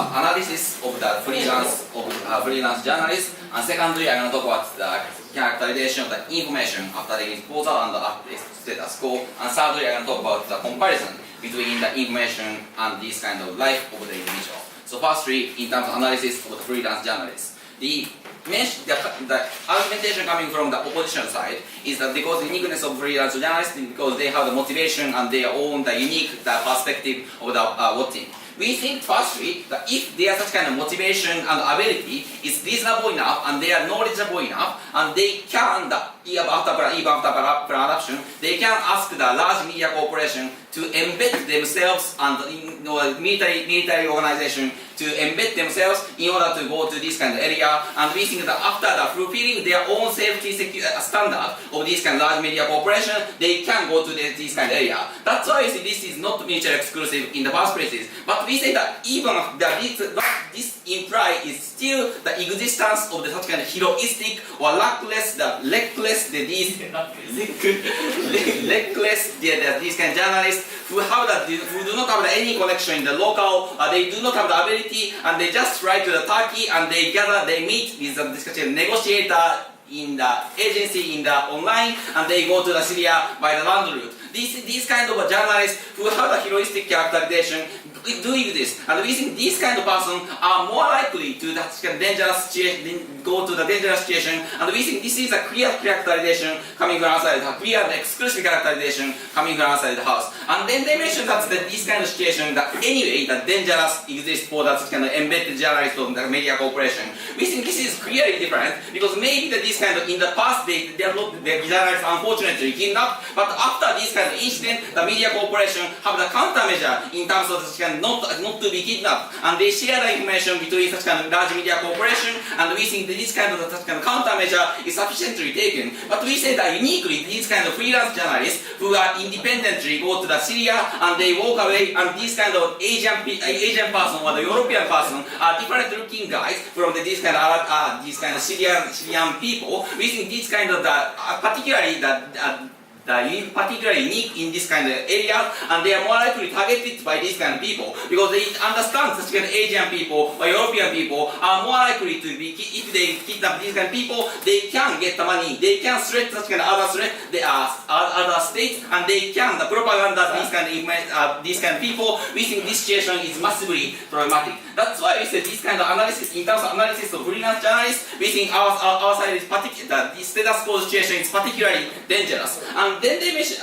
analysis of the freelance journalist, and secondly, I'm going to talk about the characterization of the information after the disposal and the status quo, and thirdly, I'm going to talk about the comparison between the information and this kind of life of the individual. So firstly, in terms of analysis of the freelance journalist, the argumentation coming from the opposition side is that because the uniqueness of freelance journalists, because they have the motivation and their own unique perspective of the watching. We think firstly that if there is such kind of motivation and ability is reasonable enough and they are knowledgeable enough and they can, even after production, they can ask the large media corporation to embed themselves and military organization to embed themselves in order to go to this kind of area, and we think that after the fulfilling their own safety standard of this kind of large media corporation, they can go to this kind of area. That's why we say this is not mutually exclusive in the first places. But we say that even this implies is still the existence of the such kind of heroistic or reckless these kind of journalists who do not have any connection in the local, they do not have the ability, and they just fly to the Turkey and they meet with the discussion negotiator in the agency in the online, and they go to the Syria by the land route. These kind of journalists who have a heroistic characterization doing this, and we think these kind of persons are more likely to go to the dangerous situation, and we think this is a clear characterization coming from outside, a clear and exclusive characterization coming from outside the house. And then they mentioned that this kind of situation that anyway that dangerous exists for that kind of embedded journalist of the media corporation. We think this is clearly different because maybe that this kind of in the past the journalists unfortunately kidnapped, but after this kind of incident, the media corporation have the countermeasure in terms of such kind of not to be kidnapped, and they share the information between such kind of large media corporation, and we think that this kind of countermeasure is sufficiently taken. But we say that uniquely these kind of freelance journalists who are independently go to the Syria and they walk away, and these kind of Asian person or the European person are different looking guys from these kind of Syrian people. We think these kind of particularly unique in this kind of area, and they are more likely targeted by these kind of people because they understand such kind of Asian people or European people are more likely to be, if they kidnap these kind of people, they can get the money, they can threat such kind of other states, and they can the propaganda these kind of people. We think this situation is massively problematic. That's why we say this kind of analysis, in terms of analysis of freelance journalists, we think our side is particular. The status quo situation is particularly dangerous. And then they mention,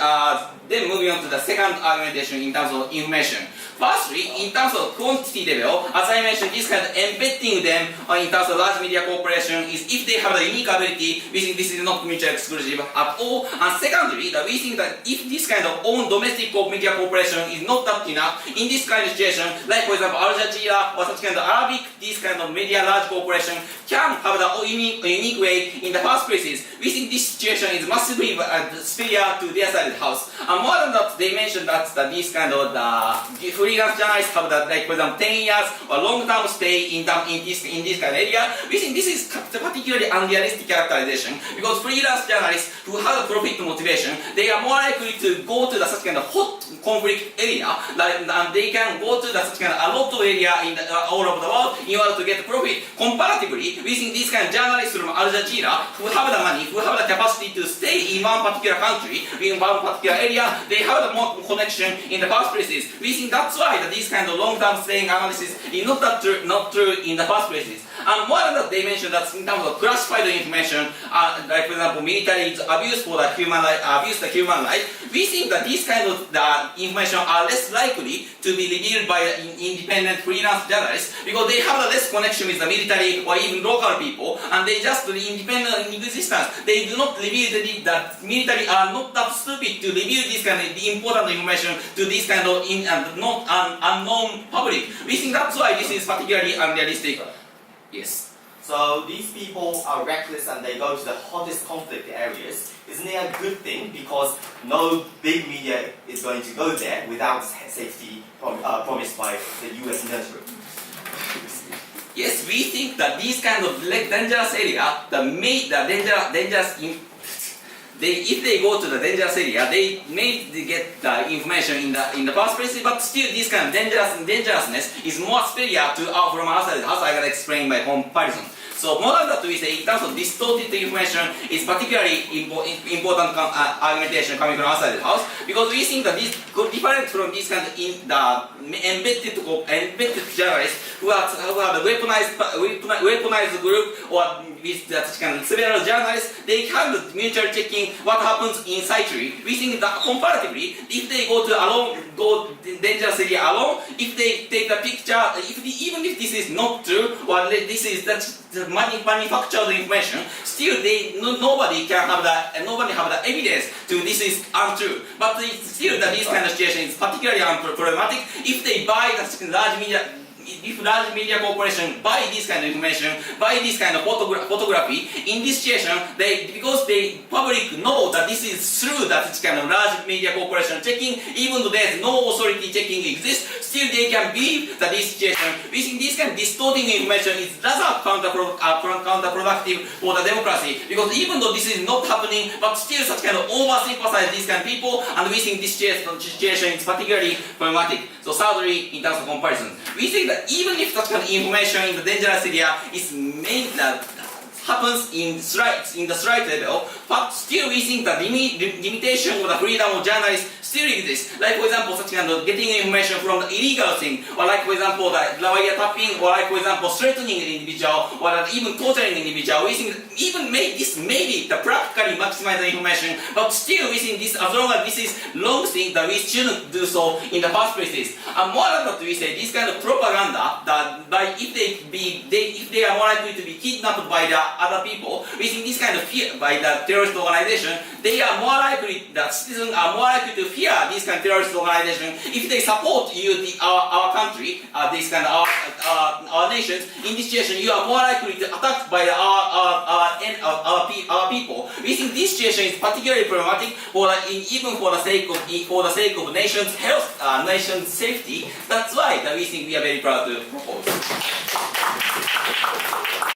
then moving on to the second argumentation in terms of information. Firstly, in terms of quantity level, as I mentioned, this kind of embedding them in terms of large media corporation is if they have a unique ability, we think this is not mutually exclusive at all. And secondly, we think that if this kind of own domestic media corporation is not that enough, in this kind of situation, like for example Al Jazeera or such kind of Arabic, this kind of media large corporation can have the unique way in the first places. We think this situation is massively superior to their side of the house. And more than that, they mentioned that these kind of freelance journalists have like for example 10 years or long-term stay in this kind of area. We think this is particularly unrealistic characterization because freelance journalists who have a profit motivation, they are more likely to go to such kind of hot conflict area, and they can go to such kind of a lot of area all over the world in order to get profit. Comparatively, we think these kind of journalists from Al Jazeera who have the money, who have the capacity to stay in one particular country, in one particular area, they have the more connection in the first places. We think that's why these kind of long-term staying analysis is not true in the first places. And more than that, they mentioned that in terms of classified information, like for example military abuse for the human life, we think that these kind of information are less likely to be revealed by independent freelance journalists because they have a less connection with the military or even local people, and they just independent in existence. They do not reveal that military are not that stupid to reveal this kind of important information to this kind of unknown public. We think that's why this is particularly unrealistic. Yes. So these people are reckless and they go to the hottest conflict areas. Isn't it a good thing because no big media is going to go there without safety promised by the US military? Yes, we think that these kind of dangerous area, the if they go to the dangerous area, they may get the information in the first place, but still this kind of dangerousness is more superior to from outside the house. I gotta explain by comparison. So more than that, we say in terms of distorted information is particularly important argumentation coming from outside the house, because we think that this could different from this kind of embedded journalists who have a weaponized group, or with such kind of several journalists, they have the mutual checking what happens in situ. We think that comparatively, if they go dangerous area alone, if they take the picture, even if this is not true, or this is manufactured information, still nobody have the evidence to this is untrue. But still that this kind of situation is particularly problematic if they buy the large media corporation buy this kind of information, buy this kind of photography, in this situation, because the public know that this is through that kind of large media corporation checking, even though there is no authority checking exists, still they can believe that this situation, we think this kind of distorting information is rather counterproductive for the democracy, because even though this is not happening, but still such kind of over-sympathize these kind of people, and we think this situation is particularly problematic. So thirdly, in terms of comparison, we think that even if such kind of information in the dangerous area is happens in the slight level, but still we think that limitation of the freedom of journalists still exists. Like for example, such kind of getting information from the illegal thing, or like for example, the wiretapping, or like for example, threatening an individual, or even torturing an individual. We think that even this may be the practically maximize the information, but still we think this, as long as this is long thing, that we shouldn't do so in the first places. And more than that, we say this kind of propaganda that if they are more likely to be kidnapped by the other people, we think this kind of fear by the terrorist organization, the citizens are more likely to fear this kind of terrorist organization if they support our country, this kind of our nations. In this situation, you are more likely to attack by our people. We think this situation is particularly problematic even for the sake of nation's health, nation's safety. That's why we think we are very proud to propose.